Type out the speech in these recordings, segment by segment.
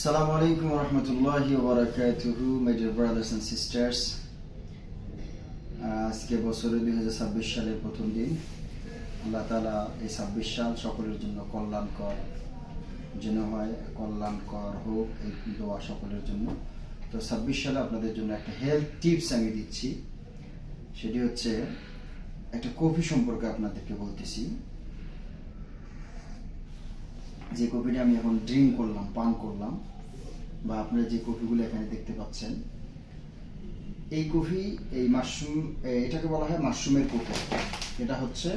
Assalamu alaikum wa rahmatullahi wa barakatuhu, my dear brothers and sisters. আজকে বছরের 2026 সালের প্রথম দিন। আল্লাহ তাআলা এই 26 সাল সকলের জন্য কল্যাণকর যেন হয়, কল্যাণকর হোক এই দোয়া সকলের জন্য। তো 26 সালে আপনাদের জন্য একটা হেলথ টিপস আমি দিচ্ছি, সেটি হচ্ছে একটা কফি সম্পর্কে আপনাদেরকে বলতেছি। যে কফিটা আমি এখন ড্রিঙ্ক করলাম, পান করলাম, বা আপনারা যে কফিগুলো এখানে দেখতে পাচ্ছেন, এই কফি, এই মাশরুম, এটাকে বলা হয় মাশরুমের কফি। এটা হচ্ছে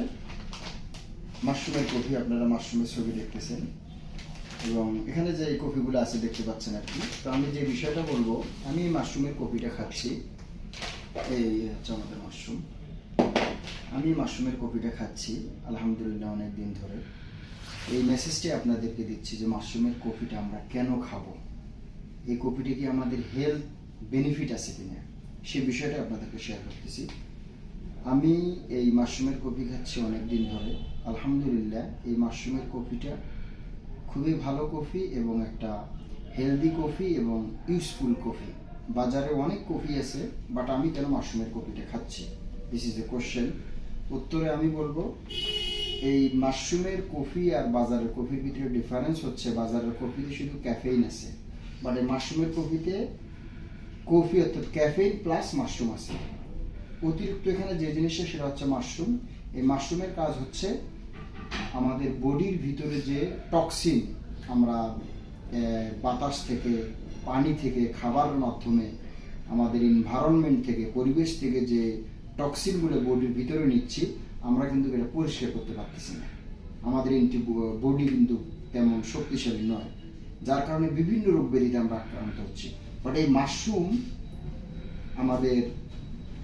মাশরুমের কফি। আপনারা মাশরুমের ছবি দেখতেছেন এবং এখানে যে এই কফিগুলো আছে দেখতে পাচ্ছেন আর কি। তো আমি যে বিষয়টা বলবো, আমি মাশরুমের কফিটা খাচ্ছি। এই হচ্ছে আমাদের মাশরুম। আমি মাশরুমের কফিটা খাচ্ছি আলহামদুলিল্লাহ অনেক দিন ধরে। এই মেসেজটি আপনাদেরকে দিচ্ছি যে মাশরুমের কফিটা আমরা কেন খাবো, এই কফিটা কি আমাদের হেলথ বেনিফিট আছে কিনা, সে বিষয়টা আপনাদেরকে শেয়ার করতেছি। আমি এই মাশরুমের কফি খাচ্ছি অনেক দিন ধরে আলহামদুলিল্লাহ। এই মাশরুমের কফিটা খুবই ভালো কফি এবং একটা হেলদি কফি এবং ইউজফুল কফি। বাজারে অনেক কফি আছে, বাট আমি কেন মাশরুমের কফিটা খাচ্ছি, দিস ইজ এ কোশ্চেন। উত্তরে আমি বলবো, এই মাশরুমের কফি আর বাজারের কফির ভিতরে ডিফারেন্স হচ্ছে, বাজারের কফিতে শুধু ক্যাফেইন আছে, বাট এই মাশরুমের কফিতে কফি অর্থাৎ ক্যাফেইন প্লাস মাশরুম আছে। অতিরিক্ত এখানে যে জিনিসটা সেটা হচ্ছে মাশরুম। এই মাশরুমের কাজ হচ্ছে আমাদের বডির ভিতরে যে টক্সিন, আমরা বাতাস থেকে, পানি থেকে, খাবারের মাধ্যমে, আমাদের এনভায়রনমেন্ট থেকে, পরিবেশ থেকে যে টক্সিনগুলো বডির ভিতরে নিচ্ছি, আমরা কিন্তু এটা পরিষ্কার করতে পারতেছি না। আমাদের বডি কিন্তু তেমন শক্তিশালী নয়, যার কারণে বিভিন্ন রোগ ব্যাধিতে আমরা আক্রান্ত হচ্ছি। বাট এই মাশরুম আমাদের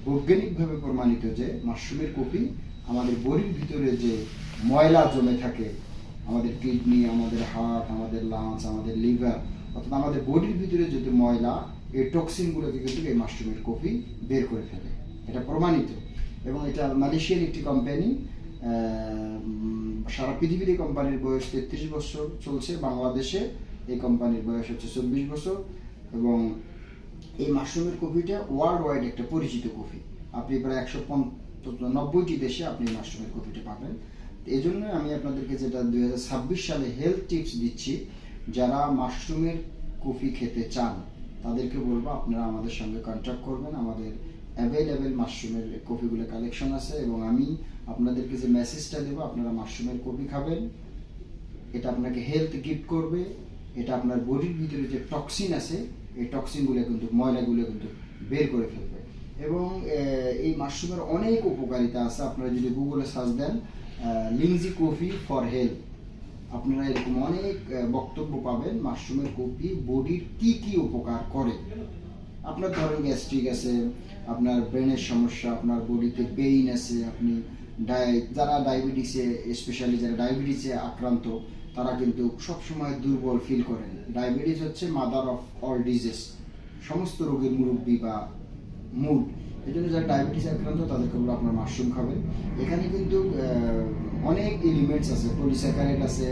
বৈজ্ঞানিকভাবে প্রমাণিত যে মাশরুমের কফি আমাদের বডির ভিতরে যে ময়লা জমে থাকে, আমাদের কিডনি, আমাদের হার্ট, আমাদের লাংস, আমাদের লিভার, অর্থাৎ আমাদের বডির ভিতরে যত ময়লা, এই টক্সিনগুলোকে কিন্তু এই মাশরুমের কফি বের করে ফেলে। এটা প্রমাণিত। এবং এটা মালয়েশিয়ার একটি কোম্পানি, সারা পৃথিবীর কোম্পানির বয়স 33 বছর চলছে, বাংলাদেশে এই কোম্পানির বয়স হচ্ছে 24 বছর। এবং এই মাশরুমের কফিটা ওয়ার্ল্ড ওয়াইড একটা পরিচিত কফি। আপনি প্রায় 190টি দেশে আপনি মাশরুমের কফিটা পাবেন। এই জন্য আমি আপনাদেরকে যেটা 2026 সালে হেলথ টিপস দিচ্ছি, যারা মাশরুমের কফি খেতে চান তাদেরকে বলবো আপনারা আমাদের সঙ্গে কন্ট্যাক্ট করবেন। আমাদের অ্যাভেলেবেল মাশরুমের কফিগুলো কালেকশন আছে এবং আমি আপনাদেরকে যে মেসেজটা দেবো, আপনারা মাশরুমের কফি খাবেন, এটা আপনাকে হেলথ গিফট করবে। এটা আপনার বডির ভিতরে যে টক্সিন আছে, এই টক্সিনগুলো কিন্তু, ময়লাগুলো কিন্তু বের করে ফেলবে। এবং এই মাশরুমের অনেক উপকারিতা আছে। আপনারা যদি গুগলে সার্চ দেন লিংজি কফি ফর হেলথ, আপনারা এরকম অনেক বক্তব্য পাবেন মাশরুমের কফি বডির কি কি উপকার করে। আপনার ধরেন গ্যাস্ট্রিক আছে, আপনার ব্রেনের সমস্যা, আপনার বডিতে পেইন আছে, আপনি যারা ডায়াবেটিসে, স্পেশালি যারা ডায়াবেটিসে আক্রান্ত, তারা কিন্তু সবসময় দুর্বল ফিল করেন। ডায়াবেটিস হচ্ছে মাদার অফ অল ডিজিজ, সমস্ত রোগের মুরব্বী বা মূল। এই জন্য যারা ডায়াবেটিস আক্রান্ত তাদেরকে বলবো আপনার মাশরুম খাবেন। এখানে কিন্তু অনেক এলিমেন্টস আছে, পলিস্যাকারাইড আছে,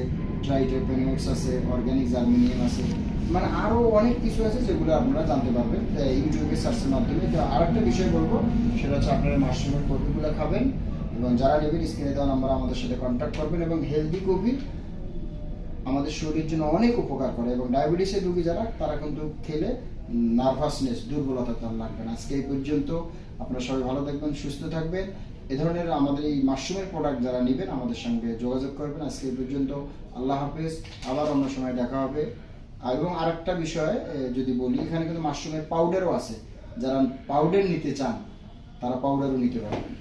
ট্রাইটেরপেনয়েডস আছে, অর্গানিক জার্মেনিয়াম আছে, মানে আরও অনেক কিছু আছে যেগুলো আপনারা জানতে পারবেন ইউটিউবে সার্চের মাধ্যমে। তো আরেকটা বিষয় বলবো, সেটা হচ্ছে আপনারা মাশরুমের কফিগুলো খাবেন এবং যারা নেবেন স্ক্রিনে দেওয়া নাম্বার আমাদের সাথে কন্ট্যাক্ট করবেন। এবং হেলদি কফি আমাদের শরীরের জন্য অনেক উপকার করে এবং ডায়াবেটিসের রোগী যারা, তারা কিন্তু খেলে নার্ভাসনেস, দুর্বলতা তার লাগবে না। আজকে এই পর্যন্ত। আপনারা সবাই ভালো থাকবেন, সুস্থ থাকবেন। এ ধরনের আমাদের এই মাশরুমের প্রোডাক্ট যারা নেবেন আমাদের সঙ্গে যোগাযোগ করবেন। আজকে এই পর্যন্ত। আল্লাহ হাফেজ, আবার অন্য সময় দেখা হবে। এবং আরেকটা বিষয় যদি বলি, এখানে কিন্তু মাশরুমের পাউডারও আছে, যারা পাউডার নিতে চান তারা পাউডারও নিতে পারবেন।